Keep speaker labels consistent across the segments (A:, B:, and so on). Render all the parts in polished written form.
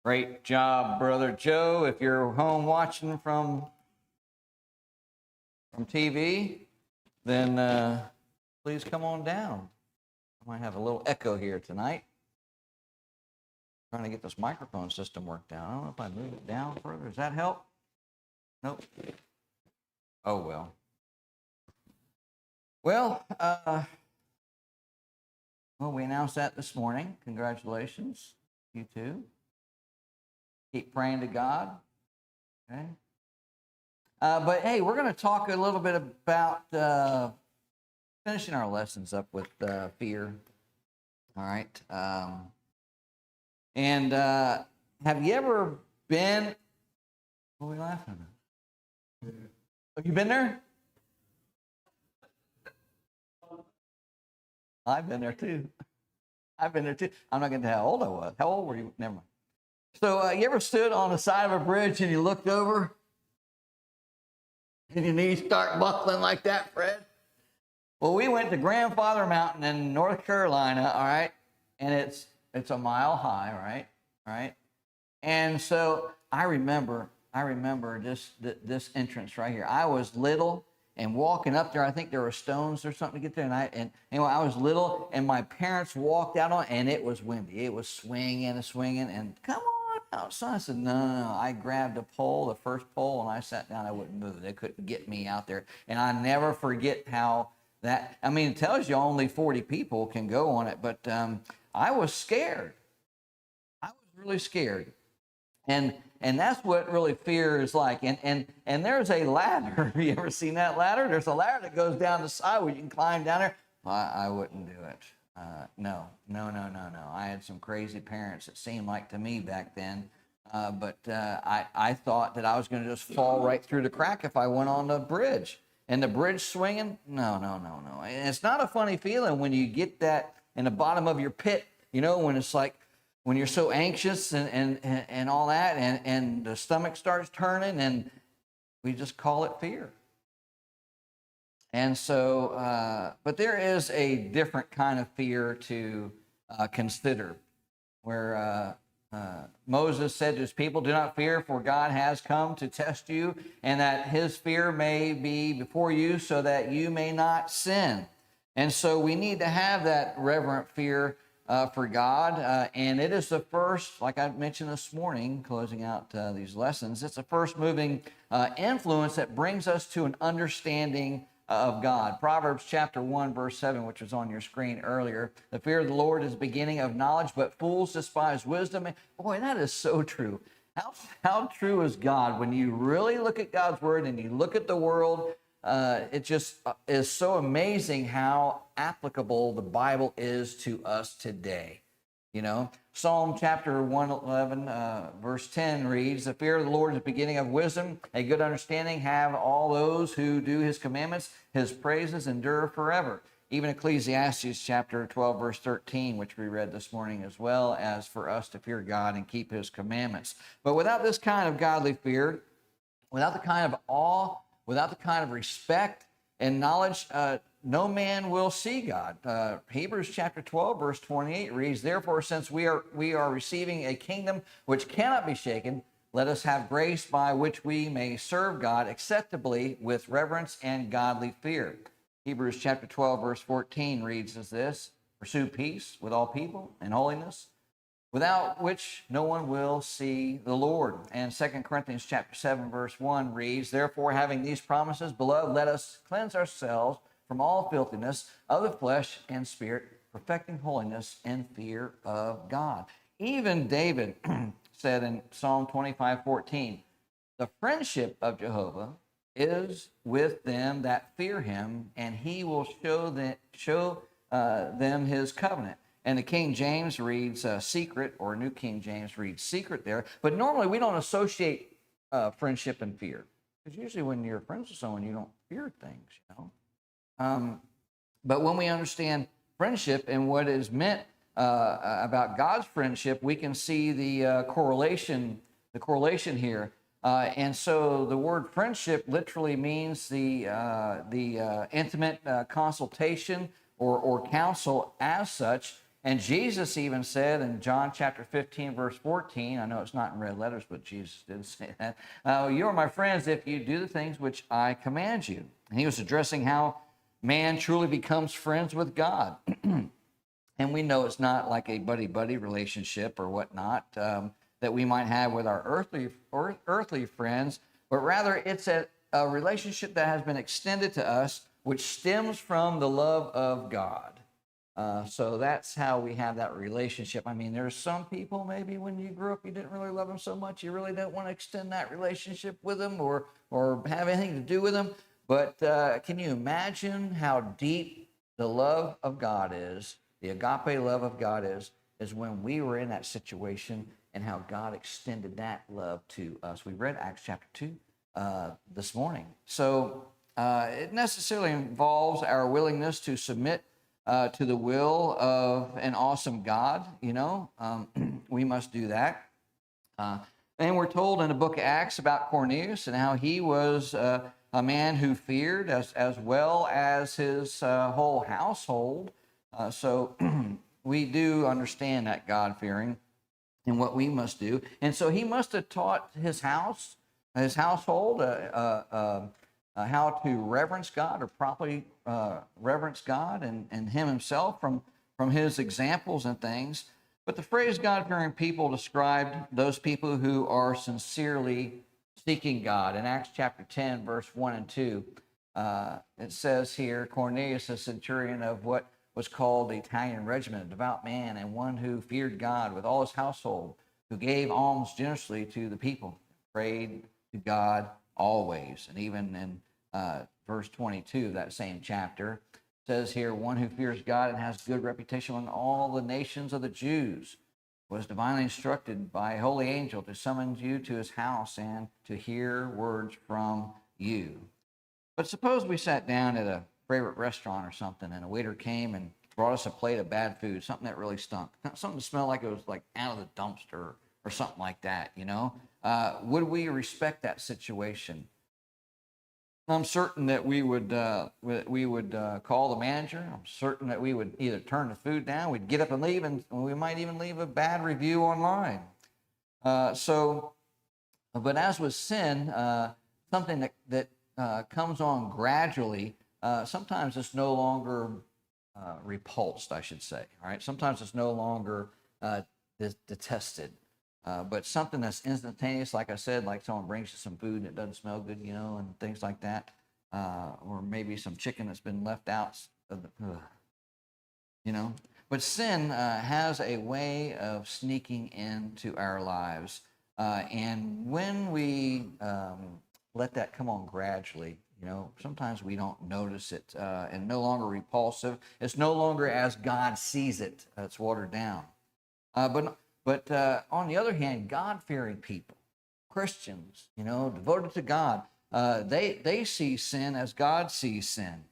A: Great job, Brother Joe. If you're home watching from TV, then please come on down. I might have a little echo here tonight. Trying to get this microphone system worked out. I don't know if I move it down further. Does that help? Nope. Oh, well. Well, we announced that this morning. Congratulations, you too. Keep praying to God. Okay. But hey, we're going to talk a little bit about finishing our lessons up with fear. All right. And have you ever been? What are we laughing at? Have you been there? I've been there too. I'm not going to tell how old I was. How old were you? Never mind. So you ever stood on the side of a bridge and you looked over and your knees start buckling like that, Fred? Well, we went to Grandfather Mountain in North Carolina, all right? And it's a mile high, right? All right. And so I remember this entrance right here. I was little and walking up there. I think there were stones or something to get there. And anyway, I was little and my parents walked out on, and it was windy. It was swinging and swinging. And come on outside. I said, no. I grabbed a pole, the first pole, and I sat down. I wouldn't move. They couldn't get me out there. And I never forget how that. I mean, it tells you only 40 people can go on it, but I was scared. I was really scared. And that's what really fear is like. And there's a ladder. Have you ever seen that ladder? There's a ladder that goes down the side where you can climb down there. I wouldn't do it. No. I had some crazy parents, it seemed like to me back then. But I thought that I was going to just fall right through the crack if I went on the bridge. And the bridge swinging? No. And it's not a funny feeling when you get that in the bottom of your pit, you know, when it's like, when you're so anxious and all that, and the stomach starts turning, and we just call it fear. And so, but there is a different kind of fear to consider, where Moses said to his people, "Do not fear, for God has come to test you, and that his fear may be before you, so that you may not sin." And so we need to have that reverent fear for God, and it is the first, like I mentioned this morning, closing out these lessons, it's the first moving influence that brings us to an understanding of God. Proverbs chapter 1, verse 7, which was on your screen earlier, the fear of the Lord is the beginning of knowledge, but fools despise wisdom. And boy, that is so true. How true is God when you really look at God's word and you look at the world? It just is so amazing how applicable the Bible is to us today. You know, Psalm chapter 111, verse 10 reads, "The fear of the Lord is the beginning of wisdom. A good understanding have all those who do his commandments. His praises endure forever." Even Ecclesiastes chapter 12, verse 13, which we read this morning, as well as for us to fear God and keep his commandments. But without this kind of godly fear, without the kind of awe, without the kind of respect and knowledge, no man will see God. Hebrews chapter 12, verse 28 reads, "Therefore, since we are receiving a kingdom which cannot be shaken, let us have grace by which we may serve God acceptably with reverence and godly fear." Hebrews chapter 12, verse 14 reads as this, "Pursue peace with all people and holiness, without which no one will see the Lord." And 2 Corinthians chapter 7, verse 1 reads, "Therefore, having these promises, beloved, let us cleanse ourselves from all filthiness of the flesh and spirit, perfecting holiness and fear of God." Even David said in Psalm 25:14, "The friendship of Jehovah is with them that fear him, and he will show them his covenant." And the King James reads secret, or New King James reads secret there. But normally we don't associate friendship and fear. Because usually when you're friends with someone, you don't fear things, you know. But when we understand friendship and what is meant about God's friendship, we can see the correlation here. And so the word friendship literally means the intimate consultation or counsel as such. And Jesus even said in John chapter 15, verse 14, I know it's not in red letters, but Jesus did say that, you are my friends if you do the things which I command you. And he was addressing how man truly becomes friends with God. And we know it's not like a buddy-buddy relationship or whatnot that we might have with our earthly friends, but rather it's a relationship that has been extended to us, which stems from the love of God. So that's how we have that relationship. I mean, there's some people maybe when you grew up, you didn't really love them so much. You really don't want to extend that relationship with them or have anything to do with them. But can you imagine how deep the love of God is, the agape love of God is when we were in that situation and how God extended that love to us. We read Acts chapter 2 this morning. So it necessarily involves our willingness to submit to the will of an awesome God. We must do that. And we're told in the book of Acts about Cornelius and how he was a man who feared as well as his whole household. So we do understand that God-fearing and what we must do. And so he must have taught his household, how to reverence God or properly reverence God and him himself from his examples and things. But the phrase God-fearing people described those people who are sincerely seeking God. In Acts chapter 10, verse 1 and 2, it says here, Cornelius, a centurion of what was called the Italian regiment, a devout man and one who feared God with all his household, who gave alms generously to the people, prayed to God always. And even in verse 22 of that same chapter, it says here, one who fears God and has good reputation among all the nations of the Jews, was divinely instructed by a holy angel to summon you to his house and to hear words from you. But suppose we sat down at a favorite restaurant or something, and a waiter came and brought us a plate of bad food, something that really stunk, something that smelled like it was like out of the dumpster or something like that, would we respect that situation? I'm certain that we would call the manager. I'm certain that we would either turn the food down, we'd get up and leave, and we might even leave a bad review online. But as with sin, something that comes on gradually, sometimes it's no longer repulsed, I should say. All right, sometimes it's no longer detested. But something that's instantaneous, like I said, like someone brings you some food and it doesn't smell good, and things like that, or maybe some chicken that's been left out, But sin has a way of sneaking into our lives, and when we let that come on gradually, sometimes we don't notice it, and no longer repulsive. It's no longer as God sees it. It's watered down. But on the other hand, God-fearing people, Christians, devoted to God, they see sin as God sees sin.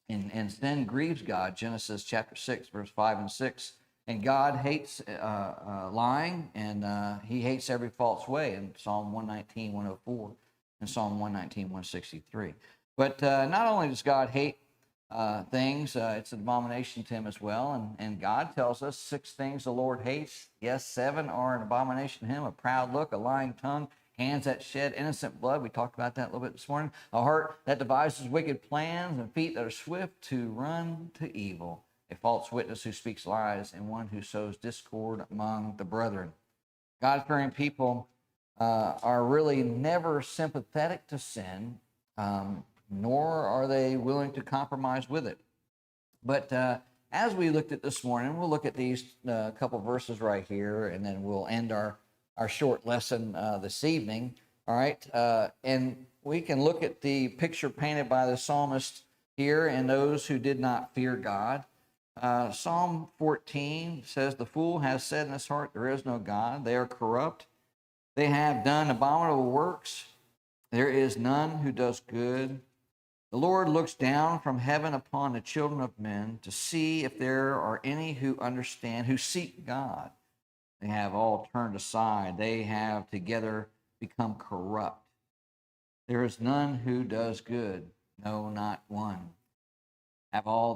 A: And sin grieves God, Genesis chapter 6, verse 5 and 6. And God hates lying, and he hates every false way in Psalm 119, 104, and Psalm 119, 163. But not only does God hate things, it's an abomination to him as well. And God tells us 6 things the Lord hates. Yes, 7 are an abomination to him: a proud look, a lying tongue, hands that shed innocent blood. We talked about that a little bit this morning. A heart that devises wicked plans, and feet that are swift to run to evil. A false witness who speaks lies, and one who sows discord among the brethren. God-fearing people are really never sympathetic to sin, nor are they willing to compromise with it. But as we looked at this morning, we'll look at these couple verses right here, and then we'll end our short lesson this evening. All right, and we can look at the picture painted by the psalmist here and those who did not fear God. Psalm 14 says, "The fool has said in his heart, there is no God. They are corrupt. They have done abominable works. There is none who does good. The Lord looks down from heaven upon the children of men to see if there are any who understand, who seek God. They have all turned aside. They have together become corrupt. There is none who does good, no, not one. Have all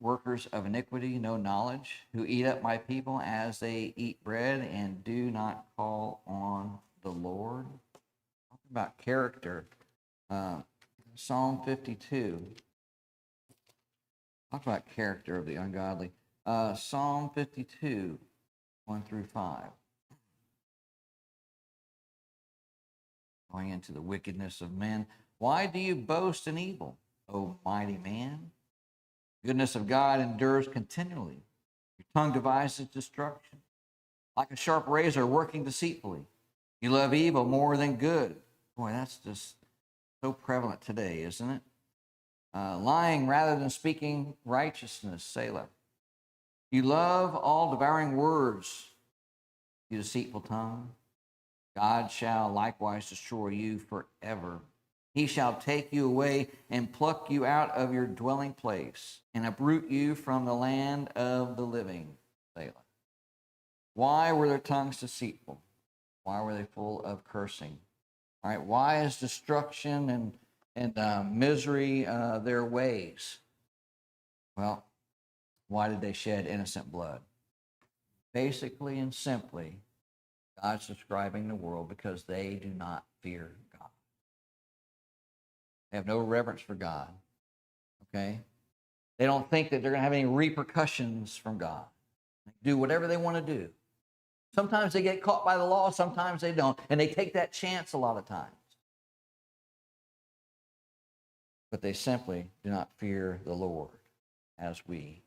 A: workers of iniquity, no knowledge, who eat up my people as they eat bread and do not call on the Lord. Talking about character. Psalm 52. Talk about character of the ungodly. Psalm 52, 1 through 5. Going into the wickedness of men. Why do you boast in evil, O mighty man? Goodness of God endures continually. Your tongue devises destruction. Like a sharp razor working deceitfully. You love evil more than good. Boy, that's just so prevalent today, isn't it? Lying rather than speaking righteousness, Selah. You love all devouring words, you deceitful tongue. God shall likewise destroy you forever. He shall take you away and pluck you out of your dwelling place and uproot you from the land of the living, Selah. Why were their tongues deceitful? Why were they full of cursing? All right, why is destruction and misery their ways? Well, why did they shed innocent blood? Basically and simply, God's describing the world because they do not fear God. They have no reverence for God, okay? They don't think that they're going to have any repercussions from God. They do whatever they want to do. Sometimes they get caught by the law, sometimes they don't, and they take that chance a lot of times. But they simply do not fear the Lord as we.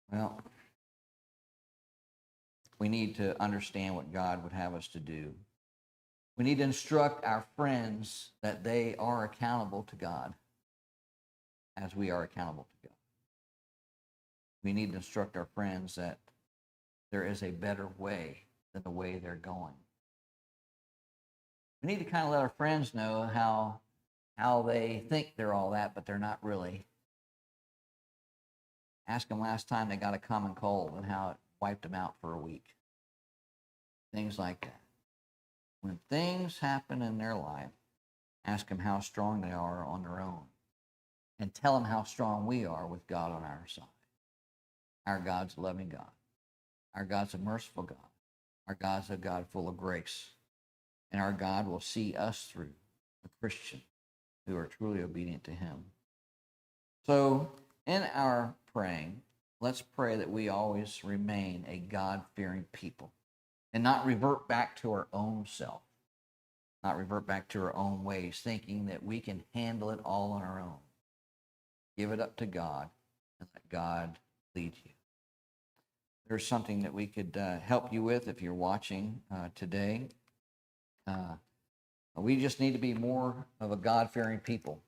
A: Well, we need to understand what God would have us to do. We need to instruct our friends that they are accountable to God as we are accountable to God. We need to instruct our friends that there is a better way than the way they're going. We need to kind of let our friends know how they think they're all that, but they're not really. Ask them last time they got a common cold and how it wiped them out for a week. Things like that. When things happen in their life, ask them how strong they are on their own. And tell them how strong we are with God on our side. Our God's a loving God. Our God's a merciful God. Our God's a God full of grace. And our God will see us through, the Christian, who are truly obedient to him. So, in our praying, let's pray that we always remain a God-fearing people and not revert back to our own self, not revert back to our own ways, thinking that we can handle it all on our own. Give it up to God and let God lead you. There's something that we could help you with if you're watching today. We just need to be more of a God-fearing people,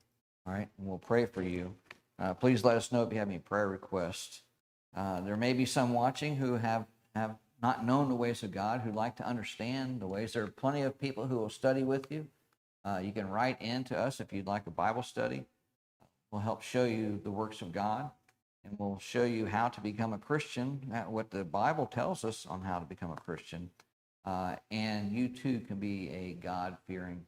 A: all right? And we'll pray for you. Please let us know if you have any prayer requests. There may be some watching who have not known the ways of God, who'd like to understand the ways. There are plenty of people who will study with you. You can write in to us if you'd like a Bible study. We'll help show you the works of God, and we'll show you how to become a Christian, what the Bible tells us on how to become a Christian. And you too can be a God-fearing